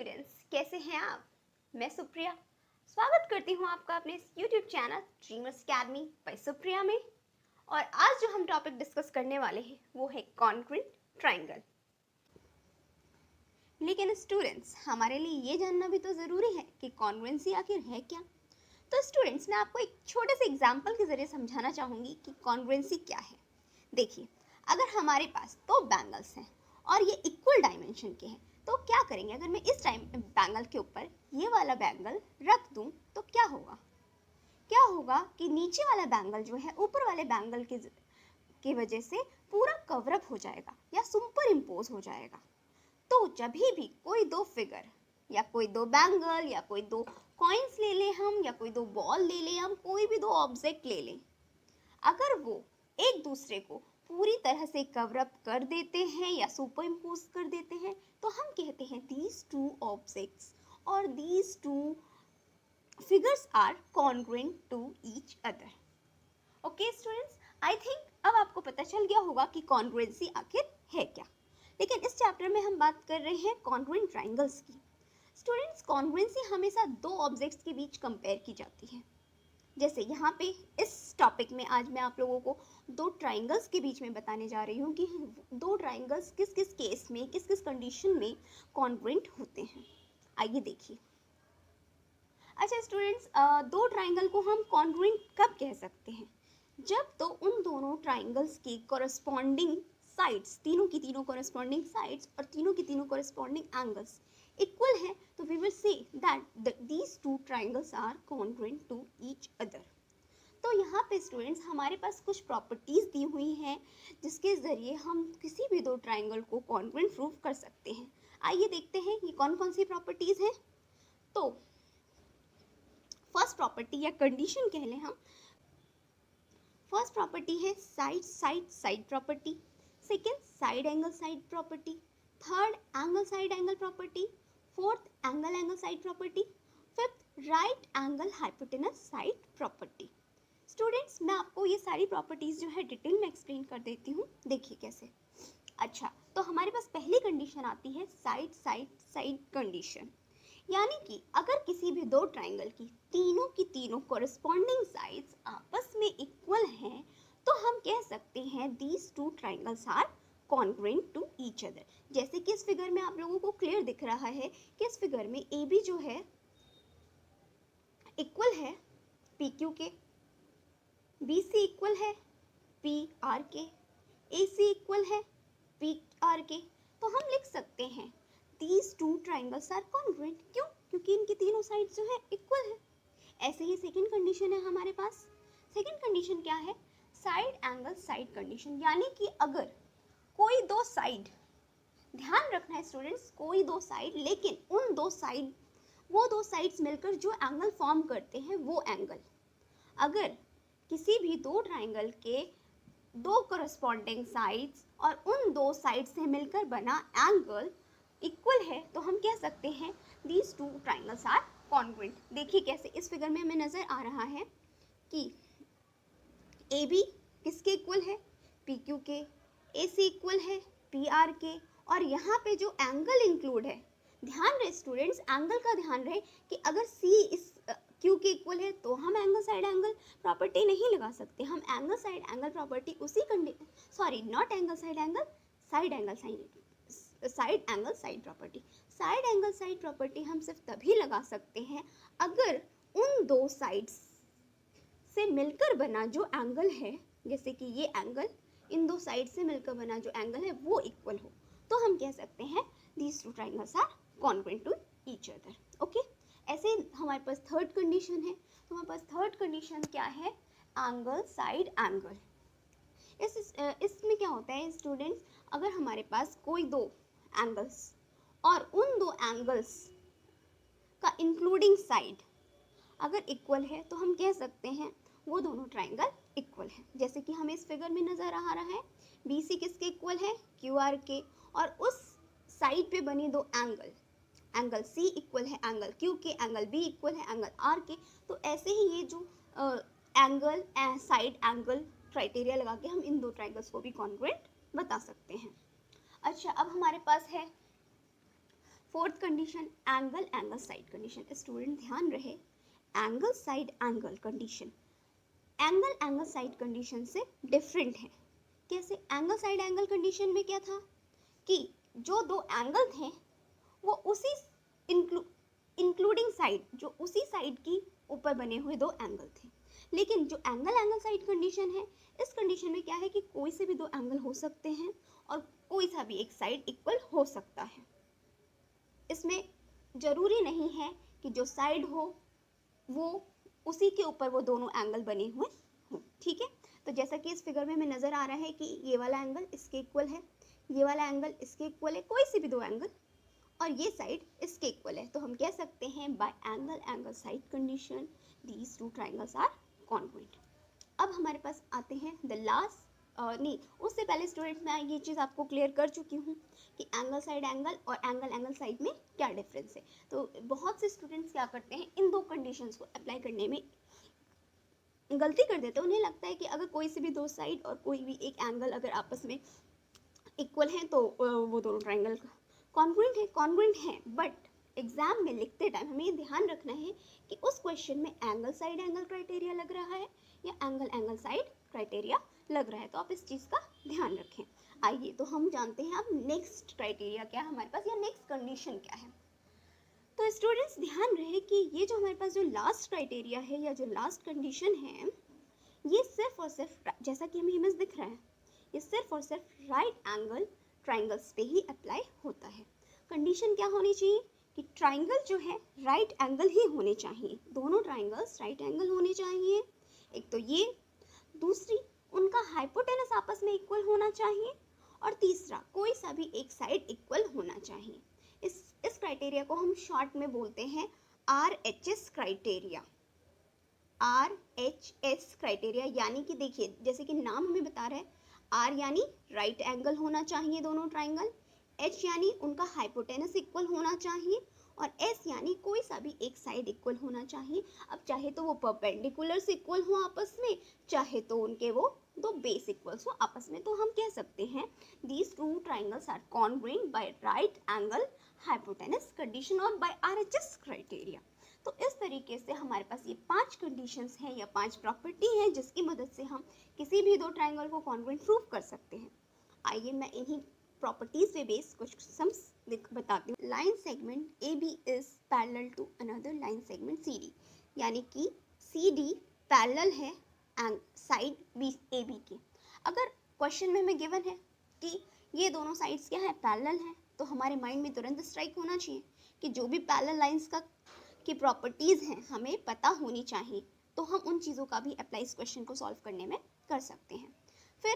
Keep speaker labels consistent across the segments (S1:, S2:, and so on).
S1: Students, कैसे हैं आप? मैं सुप्रिया स्वागत करती हूं आपका अपने इस YouTube channel Dreamers Academy by Supriya में। और आज जो हम टॉपिक डिस्कस करने वाले हैं वो है कॉन्ग्रुएंट ट्रायंगल। लेकिन स्टूडेंट्स, हमारे लिए ये जानना भी तो ज़रूरी है कि कॉन्ग्रुएंसी आखिर है क्या। तो स्टूडेंट्स, मैं आपको एक छोटे से एग्जाम्पल के ज़रिए समझाना चाहूँगी कि कॉन्ग्रुएंसी क्या है। देखिए, अगर हमारे पास दो बैंगल्स हैं और ये इक्वल डायमेंशन के हैं तो क्या करेंगे? अगर मैं इस टाइम बैंगल के ऊपर ये वाला बैंगल रख दूं तो क्या होगा कि नीचे वाला बैंगल जो है ऊपर वाले बैंगल की वजह से पूरा कवर अप हो जाएगा या सुपर इम्पोज हो जाएगा। तो जब भी कोई दो फिगर या कोई दो बैंगल या कोई दो कॉइन्स ले लें हम या कोई दो बॉल ले लें हम, कोई भी दो ऑब्जेक्ट ले लें, अगर वो एक दूसरे को पूरी तरह से कवर अप कर देते हैं या सुपर इम्पोज कर देते हैं तो हम कहते हैं these two objects और these two figures are congruent to each other. Okay students, I think अब आपको पता चल गया होगा कि congruency आखिर है क्या। लेकिन इस चैप्टर में हम बात कर रहे हैं congruent triangles की। स्टूडेंट्स, congruency हमेशा दो ऑब्जेक्ट्स के बीच कंपेयर की जाती है। जैसे यहाँ पे इस टॉपिक में आज मैं आप लोगों को दो ट्राइंगल्स के बीच में बताने जा रही हूँ कि दो ट्राइंगल्स किस किस केस में, किस किस कंडीशन में कॉन्ग्रुएंट होते हैं। आइए देखिए। अच्छा स्टूडेंट्स, दो ट्राइंगल को हम कॉन्ग्रुएंट कब कह सकते हैं? जब तो उन दोनों ट्राइंगल्स की कॉरस्पॉन्डिंग साइड्स, तीनों की तीनों कॉरस्पॉन्डिंग साइड्स और तीनों की तीनों कॉरस्पॉन्डिंग एंगल्स इक्वल है, तो we will say that these two triangles are congruent to each other. तो यहाँ पे स्टूडेंट्स हमारे पास कुछ प्रॉपर्टीज दी हुई हैं जिसके ज़रिए हम किसी भी दो ट्राइंगल को कॉन्ग्रुएंट प्रूव कर सकते हैं। आइए देखते हैं ये कौन कौन सी प्रॉपर्टीज हैं। तो फर्स्ट प्रॉपर्टी या कंडीशन कह लें हम, फर्स्ट प्रॉपर्टी है side side side property, second side angle side property, third angle side angle property, fourth angle angle side property, fifth right angle hypotenuse side property. Students, मैं आपको ये सारी properties जो है डिटेल में एक्सप्लेन कर देती हूँ। देखिए कैसे। अच्छा, तो हमारे पास पहली कंडीशन आती है साइड साइड साइड कंडीशन, यानी कि अगर किसी भी दो ट्राइंगल की तीनों कॉरस्पॉन्डिंग साइड्स आपस में इक्वल हैं तो हम कह सकते हैं these two triangles are congruent to each other। जैसे कि इस फिगर में आप लोगों को क्लियर दिख रहा है कि इस फिगर में AB जो है इक्वल है PQ के, BC इक्वल है PR के, AC इक्वल है PR के। तो हम लिख सकते हैं these two triangles are congruent। क्यों? क्योंकि इनकी तीनों साइड जो है इक्वल है। ऐसे ही सेकंड कंडीशन है हमारे पास। सेकंड कंडीशन क्या है? साइड एंगल साइड कंडीशन, यानी कि अगर कोई दो साइड, ध्यान रखना है स्टूडेंट्स, कोई दो साइड, लेकिन उन दो साइड, वो दो साइड्स मिलकर जो एंगल फॉर्म करते हैं वो एंगल, अगर किसी भी दो ट्राइंगल के दो कॉरस्पॉन्डिंग साइड्स और उन दो साइड से मिलकर बना एंगल इक्वल है तो हम कह सकते हैं these two triangles are congruent। देखिए कैसे, इस फिगर में हमें नजर आ रहा है कि AB किसके इक्वल है? PQ के, AC इक्वल है PR के, और यहाँ पे जो एंगल इंक्लूड है, ध्यान रहे स्टूडेंट्स, एंगल का ध्यान रहे कि अगर C इस Q के इक्वल है तो हम एंगल साइड एंगल प्रॉपर्टी नहीं लगा सकते। हम एंगल साइड एंगल प्रॉपर्टी उसी naught angle side angle, side angle side angle side property, side angle side property हम सिर्फ तभी लगा सकते हैं अगर उन दो साइड्स से मिलकर बना जो एंगल है, जैसे कि ये एंगल, इन दो साइड से मिलकर बना जो एंगल है वो इक्वल हो, तो हम कह सकते हैं these two triangles are congruent to each other। Okay, ऐसे हमारे पास थर्ड कंडीशन है। तो हमारे पास थर्ड कंडीशन क्या है? Angle side angle. इसमें क्या होता है स्टूडेंट्स, अगर हमारे पास कोई दो एंगल्स और उन दो एंगल्स का इंक्लूडिंग साइड अगर इक्वल है तो हम कह सकते हैं वो दोनों ट्राइंगल इक्वल है। जैसे कि हमें इस फिगर में नजर आ रहा है BC किसके इक्वल है? QR के, और उस साइड पे बनी दो एंगल C इक्वल है एंगल Q के, एंगल B इक्वल है एंगल R के। तो ऐसे ही ये जो एंगल साइड एंगल क्राइटेरिया लगा के हम इन दो ट्राइंगल्स को भी कॉन्ग्रुएंट बता सकते हैं। अच्छा, अब हमारे पास है fourth condition angle angle side condition. Student ध्यान रहे, angle side angle condition angle angle side condition से डिफरेंट है। कैसे? एंगल साइड एंगल कंडीशन में क्या था कि जो दो एंगल थे वो उसी इंक्लूडिंग साइड, जो उसी साइड की ऊपर बने हुए दो एंगल थे। लेकिन जो एंगल एंगल साइड कंडीशन है, इस कंडीशन में क्या है कि कोई से भी दो एंगल हो सकते हैं और कोई सा भी एक साइड इक्वल हो सकता है। इसमें जरूरी नहीं है कि जो साइड हो वो उसी के ऊपर वो दोनों एंगल बने हुए हों। ठीक है, तो जैसा कि इस फिगर में हमें नजर आ रहा है कि ये वाला एंगल इसके इक्वल है, ये वाला एंगल इसके इक्वल है, कोई से भी दो एंगल, और ये साइड इसके इक्वल है। तो हम कह सकते हैं by angle angle side condition these two triangles are congruent. अब हमारे पास आते हैं द लास्ट, नहीं उससे पहले स्टूडेंट्स मैं ये चीज़ आपको क्लियर कर चुकी हूँ कि एंगल साइड एंगल और एंगल एंगल साइड में क्या डिफरेंस है। तो बहुत से स्टूडेंट्स क्या करते हैं, इन दो कंडीशंस को अप्लाई करने में गलती कर देते हैं। उन्हें लगता है कि अगर कोई से भी दो साइड और कोई भी एक एंगल अगर आपस में इक्वल हैं तो वो दोनों ट्राइंगल कॉन्ग्रुएंट है। बट एग्जाम में लिखते टाइम हमें ये ध्यान रखना है कि उस क्वेश्चन में एंगल साइड एंगल क्राइटेरिया लग रहा है या एंगल एंगल साइड क्राइटेरिया लग रहा है। तो आप इस चीज़ का ध्यान रखें। आइए तो हम जानते हैं अब नेक्स्ट क्राइटेरिया क्या है हमारे पास, या नेक्स्ट कंडीशन क्या है। तो स्टूडेंट्स ध्यान रहे कि ये जो हमारे पास जो लास्ट क्राइटेरिया है या जो लास्ट कंडीशन है, ये सिर्फ और सिर्फ, जैसा कि हमें इमेज दिख रहा है, ये सिर्फ और सिर्फ राइट एंगल ट्राइंगल्स पे ही अप्लाई होता है। कंडीशन क्या होनी चाहिए कि ट्राइंगल जो है राइट एंगल ही होने चाहिए, दोनों ट्राइंगल्स राइट एंगल होने चाहिए। एक तो ये, दूसरी उनका हाइपोटेनस आपस में इक्वल होना चाहिए, और तीसरा कोई सा भी एक साइड इक्वल होना चाहिए। इस क्राइटेरिया को हम शॉर्ट में बोलते हैं RHS क्राइटेरिया। RHS क्राइटेरिया यानी कि देखिए जैसे कि नाम हमें बता रहा है, R यानी राइट एंगल होना चाहिए दोनों ट्राइंगल, H यानी उनका हाइपोटेनस इक्वल होना चाहिए, और S यानी कोई सा भी एक साइड इक्वल होना चाहिए। अब चाहे तो वो परपेंडिकुलर से इक्वल हो आपस में, चाहे तो उनके वो दो बेस इक्वल्स हो आपस में। तो हम कह सकते हैं these two triangles are congruent by right angle hypotenuse condition और बाय RHS क्राइटेरिया। तो इस तरीके से हमारे पास ये 5 कंडीशंस हैं या 5 प्रॉपर्टी हैं जिसकी मदद से हम किसी भी दो ट्राइंगल को कॉन्ग्रुएंट प्रूव कर सकते हैं। आइए मैं इन्हीं प्रॉपर्टीज पे बेस कुछ सम्स बताती हूँ। Line segment AB is parallel to another line segment CD, यानी कि CD पैरेलल है साइड AB के। अगर क्वेश्चन में हमें गिवन है कि ये दोनों साइड्स क्या है, पैरेलल हैं, तो हमारे माइंड में तुरंत स्ट्राइक होना चाहिए कि जो भी पैरेलल लाइंस का की प्रॉपर्टीज़ हैं हमें पता होनी चाहिए, तो हम उन चीज़ों का भी अप्लाई इस क्वेश्चन को सॉल्व करने में कर सकते हैं। फिर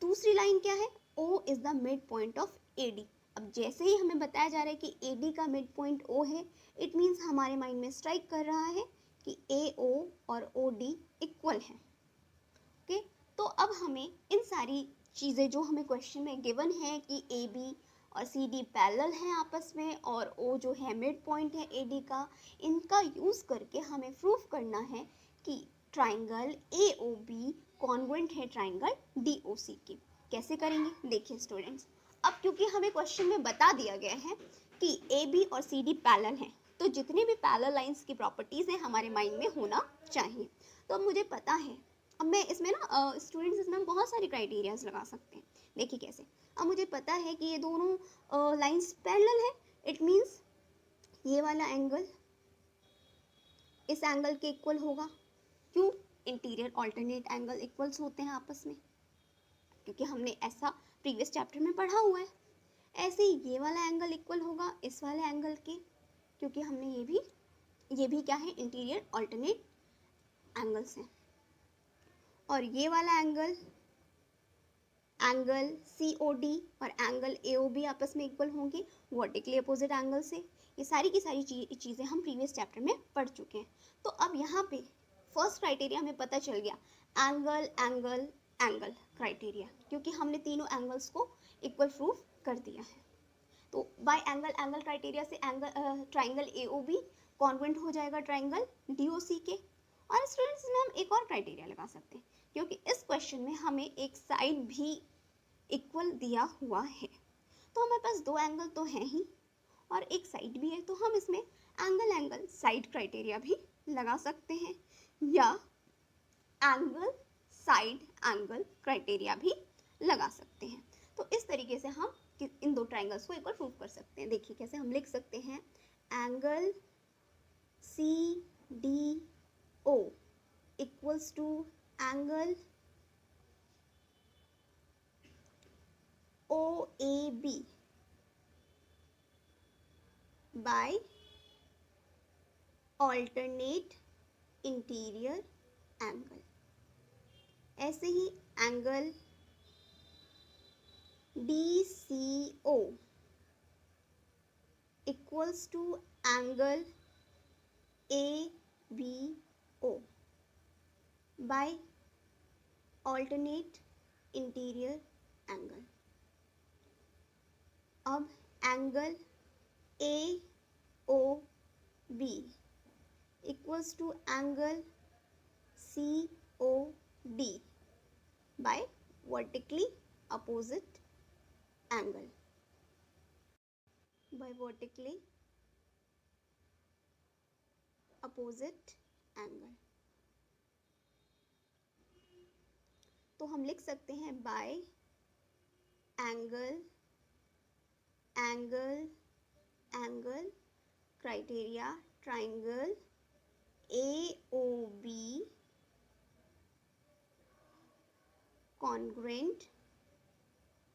S1: दूसरी लाइन क्या है, O is the mid point of AD। अब जैसे ही हमें बताया जा रहा है कि AD का मिड पॉइंट O है, इट मीन्स हमारे माइंड में स्ट्राइक कर रहा है कि AO और OD इक्वल है। ओके, तो अब हमें इन सारी चीज़ें जो हमें क्वेश्चन में गिवन है कि AB और CD पैरेलल हैं आपस में और O जो है मिड पॉइंट है AD का, इनका यूज़ करके हमें प्रूफ करना है कि ट्राइंगल AOB कॉन्ग्रुएंट है ट्राइंगल DOC के। कैसे करेंगे देखिए स्टूडेंट्स, अब क्योंकि हमें क्वेश्चन में बता दिया गया है कि AB और CD पैरेलल हैं, तो जितने भी पैरेलल लाइंस की प्रॉपर्टीज़ हैं हमारे माइंड में होना चाहिए। तो अब मुझे पता है, अब मैं इसमें ना स्टूडेंट्स इसमें बहुत सारे क्राइटेरियाज लगा सकते हैं। देखिए कैसे, अब मुझे पता है कि ये दोनों लाइंस पैरेलल है, इट मीन्स ये वाला एंगल इस एंगल के इक्वल होगा। क्यों? इंटीरियर ऑल्टरनेट एंगल इक्वल्स होते हैं आपस में, क्योंकि हमने ऐसा प्रीवियस चैप्टर में पढ़ा हुआ है। ऐसे ही ये वाला एंगल इक्वल होगा इस वाले एंगल के, क्योंकि हमने ये भी क्या है, इंटीरियर ऑल्टरनेट एंगल्स हैं। और ये वाला एंगल COD और एंगल AOB आपस में इक्वल होंगे वर्टिकली अपोजिट एंगल से। ये सारी की सारी चीज़ें हम प्रीवियस चैप्टर में पढ़ चुके हैं। तो अब यहाँ पे फर्स्ट क्राइटेरिया हमें पता चल गया, एंगल एंगल एंगल क्राइटेरिया, क्योंकि हमने तीनों एंगल्स को इक्वल प्रूफ कर दिया है। तो बाय एंगल एंगल क्राइटेरिया से ट्राइंगल AOB कॉन्ग्रुएंट हो जाएगा ट्राइंगल DOC के। और स्टूडेंट्स में हम एक और क्राइटेरिया लगा सकते हैं, क्योंकि इस क्वेश्चन में हमें एक साइड भी इक्वल दिया हुआ है, तो हमारे पास दो एंगल तो हैं ही, और एक साइड भी है, तो हम इसमें एंगल साइड क्राइटेरिया भी लगा सकते हैं या एंगल साइड एंगल क्राइटेरिया भी लगा सकते हैं। तो इस तरीके से हम इन दो ट्राइंगल्स को एक बार प्रूव कर सकते हैं। देखिए कैसे हम लिख सकते हैं, angle C D O equals to angle O A B by alternate interior angle. ऐसे ही angle D C O equals to angle A B O by alternate interior angle. अब angle A O B equals to angle C O D by vertically opposite angle, by vertically opposite angle. तो हम लिख सकते हैं by angle angle angle criteria triangle AOB congruent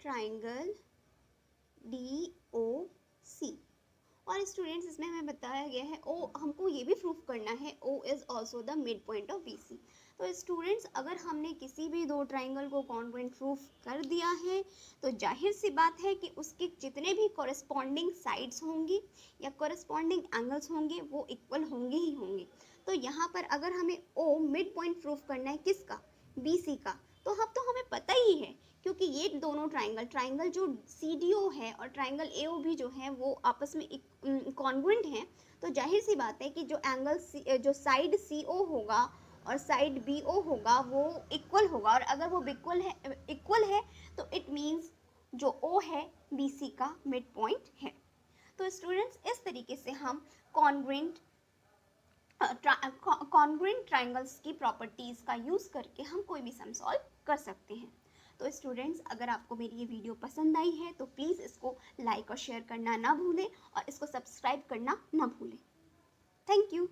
S1: triangle DOC। और students इसमें हमें बताया गया है ओ, हमको ये भी प्रूफ करना है O is also the mid point of BC। तो स्टूडेंट्स अगर हमने किसी भी दो ट्राइंगल को कॉन्ग्रुएंट प्रूफ कर दिया है तो जाहिर सी बात है कि उसके जितने भी कॉरेस्पॉन्डिंग साइड्स होंगी या कॉरेस्पॉन्डिंग एंगल्स होंगे वो इक्वल होंगे ही होंगे। तो यहाँ पर अगर हमें O मिड पॉइंट प्रूफ करना है किसका, BC का, तो हमें पता ही है क्योंकि ये दोनों ट्राइंगल जो CDO है और ट्राइंगल AOB जो है वो आपस में कॉन्ग्रुएंट हैं। तो जाहिर सी बात है कि जो एंगल जो साइड CO होगा और साइड BO होगा वो इक्वल होगा, और अगर वो इक्वल है तो इट मीन्स जो O है BC का मिड पॉइंट है। तो स्टूडेंट्स इस तरीके से हम कॉन्ग्रुएंट ट्राइंगल्स की प्रॉपर्टीज़ का यूज़ करके हम कोई भी सम सॉल्व कर सकते हैं। तो स्टूडेंट्स अगर आपको मेरी ये वीडियो पसंद आई है तो प्लीज़ इसको लाइक और शेयर करना ना भूलें और इसको सब्सक्राइब करना ना भूलें। Thank you.